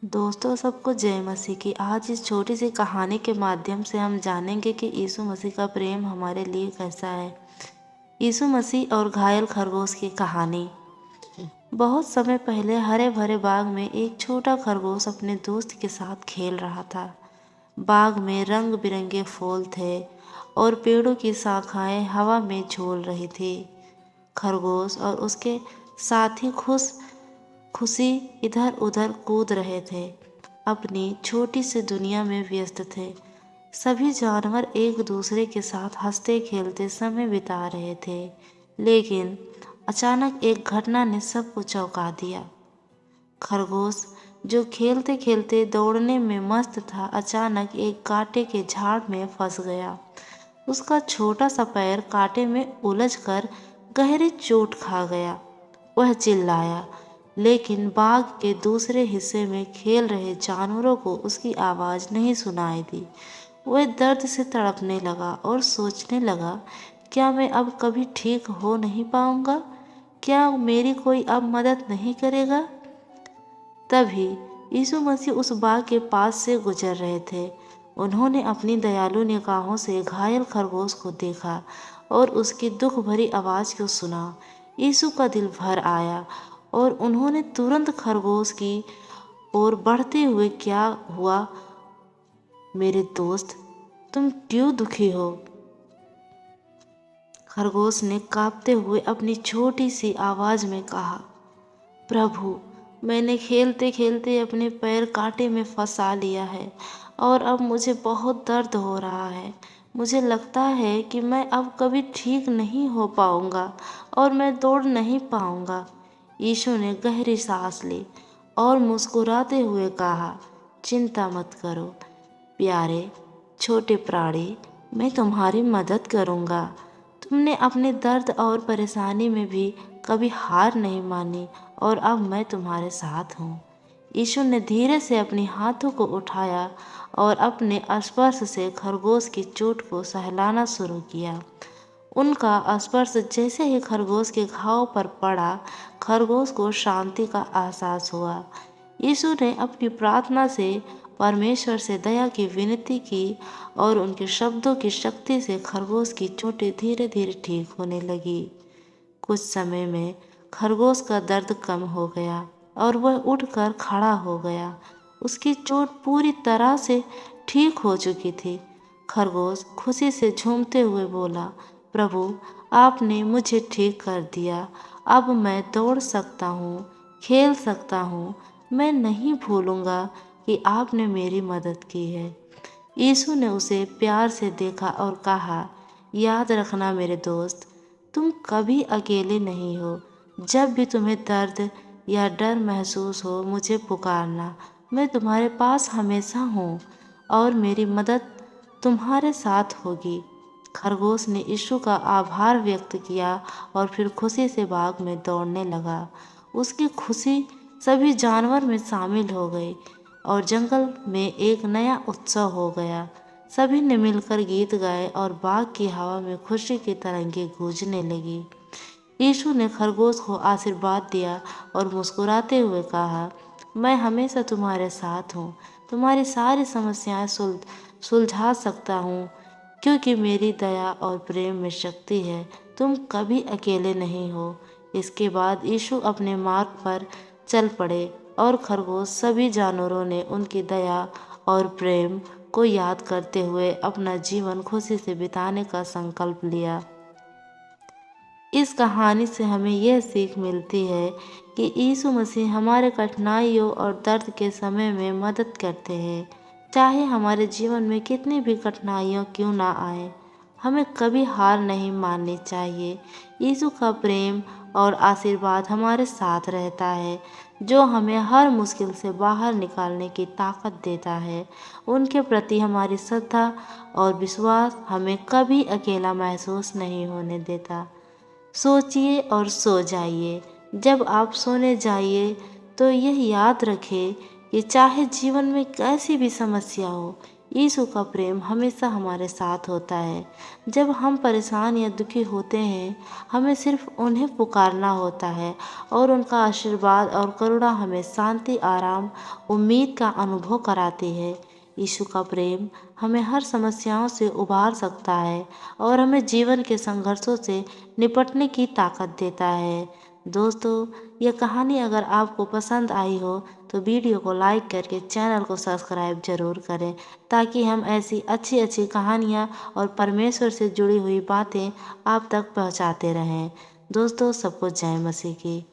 दोस्तों, सबको जय मसीह की। आज इस छोटी सी कहानी के माध्यम से हम जानेंगे कि यीशु मसीह का प्रेम हमारे लिए कैसा है। यीशु मसीह और घायल खरगोश की कहानी। बहुत समय पहले हरे भरे बाग में एक छोटा खरगोश अपने दोस्त के साथ खेल रहा था। बाग में रंग बिरंगे फूल थे और पेड़ों की शाखाएं हवा में झूल रही थी। खरगोश और उसके साथी खुशी इधर उधर कूद रहे थे, अपनी छोटी सी दुनिया में व्यस्त थे। सभी जानवर एक दूसरे के साथ हंसते खेलते समय बिता रहे थे, लेकिन अचानक एक घटना ने सबको चौंका दिया। खरगोश, जो खेलते खेलते दौड़ने में मस्त था, अचानक एक कांटे के झाड़ में फंस गया। उसका छोटा सा पैर कांटे में उलझकर गहरी चोट खा गया। वह चिल्लाया, लेकिन बाग के दूसरे हिस्से में खेल रहे जानवरों को उसकी आवाज़ नहीं सुनाई दी। वह दर्द से तड़पने लगा और सोचने लगा, क्या मैं अब कभी ठीक हो नहीं पाऊंगा? क्या मेरी कोई अब मदद नहीं करेगा? तभी यीशु मसीह उस बाग के पास से गुजर रहे थे। उन्होंने अपनी दयालु निगाहों से घायल खरगोश को देखा और उसकी दुख भरी आवाज़ को सुना। यीशु का दिल भर आया और उन्होंने तुरंत खरगोश की ओर बढ़ते हुए, क्या हुआ मेरे दोस्त, तुम क्यों दुखी हो? खरगोश ने कांपते हुए अपनी छोटी सी आवाज़ में कहा, प्रभु, मैंने खेलते खेलते अपने पैर कांटे में फंसा लिया है और अब मुझे बहुत दर्द हो रहा है। मुझे लगता है कि मैं अब कभी ठीक नहीं हो पाऊंगा और मैं दौड़ नहीं पाऊंगा। यीशु ने गहरी सांस ली और मुस्कुराते हुए कहा, चिंता मत करो प्यारे छोटे प्राणी, मैं तुम्हारी मदद करूंगा। तुमने अपने दर्द और परेशानी में भी कभी हार नहीं मानी और अब मैं तुम्हारे साथ हूँ। यीशु ने धीरे से अपने हाथों को उठाया और अपने स्पर्श से खरगोश की चोट को सहलाना शुरू किया। उनका स्पर्श जैसे ही खरगोश के घाव पर पड़ा, खरगोश को शांति का एहसास हुआ। यीशु ने अपनी प्रार्थना से परमेश्वर से दया की विनती की और उनके शब्दों की शक्ति से खरगोश की चोटें धीरे धीरे ठीक होने लगी। कुछ समय में खरगोश का दर्द कम हो गया और वह उठकर खड़ा हो गया। उसकी चोट पूरी तरह से ठीक हो चुकी थी। खरगोश खुशी से झूमते हुए बोला, प्रभु, आपने मुझे ठीक कर दिया। अब मैं दौड़ सकता हूँ, खेल सकता हूँ। मैं नहीं भूलूंगा कि आपने मेरी मदद की है। यीशु ने उसे प्यार से देखा और कहा, याद रखना मेरे दोस्त, तुम कभी अकेले नहीं हो। जब भी तुम्हें दर्द या डर महसूस हो, मुझे पुकारना। मैं तुम्हारे पास हमेशा हूँ और मेरी मदद तुम्हारे साथ होगी। खरगोश ने यीशु का आभार व्यक्त किया और फिर खुशी से बाग में दौड़ने लगा। उसकी खुशी सभी जानवर में शामिल हो गई और जंगल में एक नया उत्सव हो गया। सभी ने मिलकर गीत गाए और बाग की हवा में खुशी की तरंगें गूंजने लगी। यीशु ने खरगोश को आशीर्वाद दिया और मुस्कुराते हुए कहा, मैं हमेशा तुम्हारे साथ हूँ। तुम्हारी सारी समस्याएं सुलझा सकता हूँ, क्योंकि मेरी दया और प्रेम में शक्ति है। तुम कभी अकेले नहीं हो। इसके बाद यीशु अपने मार्ग पर चल पड़े और खरगोश सभी जानवरों ने उनकी दया और प्रेम को याद करते हुए अपना जीवन खुशी से बिताने का संकल्प लिया। इस कहानी से हमें यह सीख मिलती है कि यीशु मसीह हमारे कठिनाइयों और दर्द के समय में मदद करते हैं। चाहे हमारे जीवन में कितनी भी कठिनाइयाँ क्यों ना आए, हमें कभी हार नहीं माननी चाहिए। यीशु का प्रेम और आशीर्वाद हमारे साथ रहता है, जो हमें हर मुश्किल से बाहर निकालने की ताकत देता है। उनके प्रति हमारी श्रद्धा और विश्वास हमें कभी अकेला महसूस नहीं होने देता। सोचिए और सो जाइए। जब आप सोने जाइए तो यह याद रखें कि चाहे जीवन में कैसी भी समस्या हो, यीशु का प्रेम हमेशा हमारे साथ होता है। जब हम परेशान या दुखी होते हैं, हमें सिर्फ उन्हें पुकारना होता है और उनका आशीर्वाद और करुणा हमें शांति, आराम, उम्मीद का अनुभव कराती है। यीशु का प्रेम हमें हर समस्याओं से उबार सकता है और हमें जीवन के संघर्षों से निपटने की ताकत देता है। दोस्तों, यह कहानी अगर आपको पसंद आई हो तो वीडियो को लाइक करके चैनल को सब्सक्राइब जरूर करें, ताकि हम ऐसी अच्छी अच्छी कहानियाँ और परमेश्वर से जुड़ी हुई बातें आप तक पहुँचाते रहें। दोस्तों, सबको जय मसीह की।